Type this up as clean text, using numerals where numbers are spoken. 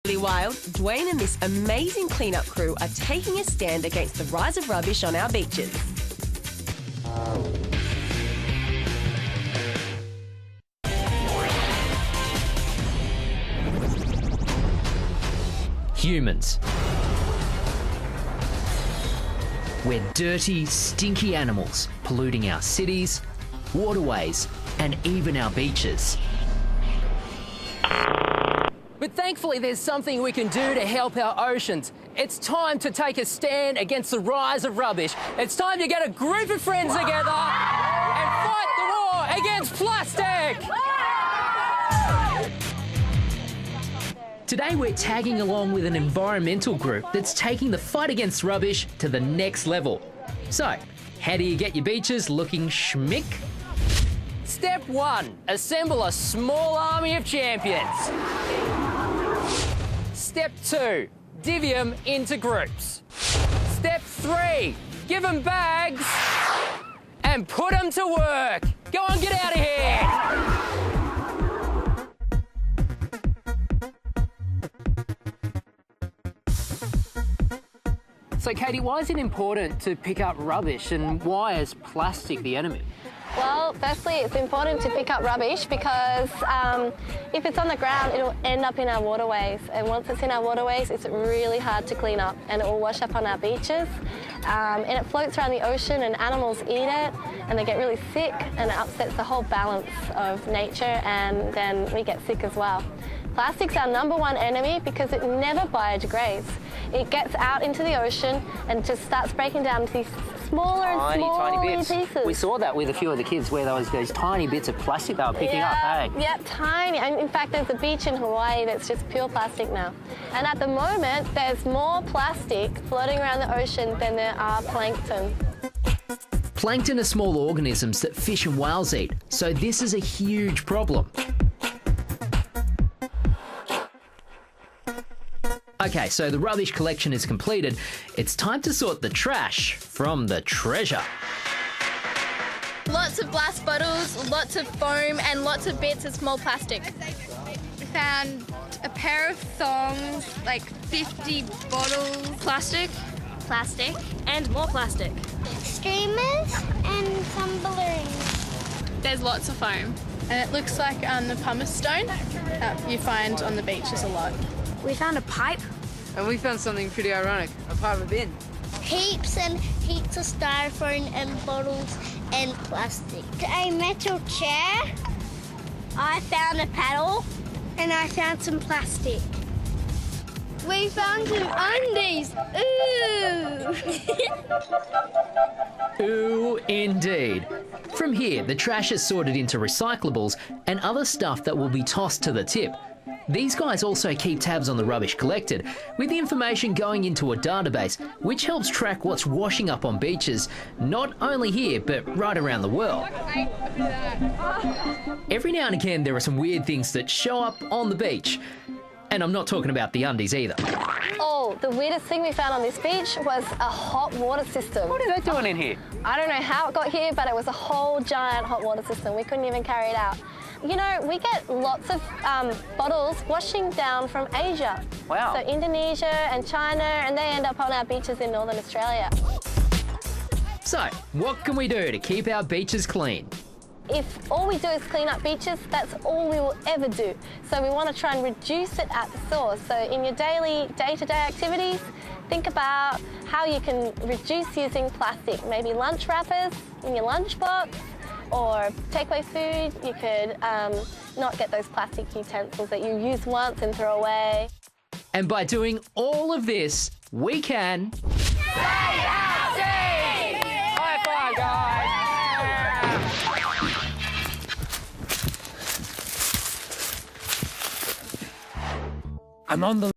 Really wild, Dwayne and this amazing cleanup crew are taking a stand against the rise of rubbish on our beaches. Humans. We're dirty, stinky animals, polluting our cities, waterways, and even our beaches. But thankfully there's something we can do to help our oceans. It's time to take a stand against the rise of rubbish. It's time to get a group of friends together and fight the war against plastic! Today we're tagging along with an environmental group that's taking the fight against rubbish to the next level. So, how do you get your beaches looking schmick? Step 1. Assemble a small army of champions. Step 2. Divvy them into groups. Step 3. Give them bags and put them to work. Go on, get out of here! So, Katie, why is it important to pick up rubbish and why is plastic the enemy? Well, firstly, it's important to pick up rubbish because if it's on the ground, it'll end up in our waterways. And once it's in our waterways, it's really hard to clean up and it will wash up on our beaches. And it floats around the ocean and animals eat it and they get really sick and it upsets the whole balance of nature and then we get sick as well. Plastic's our #1 enemy because it never biodegrades. It gets out into the ocean and just starts breaking down into these smaller and smaller pieces. We saw that with a few of the kids where there was those tiny bits of plastic they were picking up, hey? Yep, tiny. And in fact, there's a beach in Hawaii that's just pure plastic now. And at the moment, there's more plastic floating around the ocean than there are plankton. Plankton are small organisms that fish and whales eat, so this is a huge problem. Okay, so the rubbish collection is completed. It's time to sort the trash from the treasure. Lots of glass bottles, lots of foam, and lots of bits of small plastic. We found a pair of thongs, like 50 bottles. Plastic, plastic, and more plastic. Streamers and some balloons. There's lots of foam. And it looks like the pumice stone that you find on the beaches a lot. We found a pipe. And we found something pretty ironic, a part of a bin. Heaps and heaps of styrofoam and bottles and plastic. A metal chair. I found a paddle. And I found some plastic. We found some undies. Ooh! Ooh, indeed. From here, the trash is sorted into recyclables and other stuff that will be tossed to the tip. These guys also keep tabs on the rubbish collected, with the information going into a database, which helps track what's washing up on beaches, not only here, but right around the world. Every now and again, there are some weird things that show up on the beach. And I'm not talking about the undies either. Oh, the weirdest thing we found on this beach was a hot water system. What are they doing in here? I don't know how it got here, but it was a whole giant hot water system. We couldn't even carry it out. You know, we get lots of bottles washing down from Asia. Wow. So Indonesia and China, and they end up on our beaches in Northern Australia. So, what can we do to keep our beaches clean? If all we do is clean up beaches, that's all we will ever do. So we want to try and reduce it at the source. So in your daily, day-to-day activities, think about how you can reduce using plastic. Maybe lunch wrappers in your lunchbox, or takeaway food. You could not get those plastic utensils that you use once and throw away. And by doing all of this, we can... High five, guys! I'm on the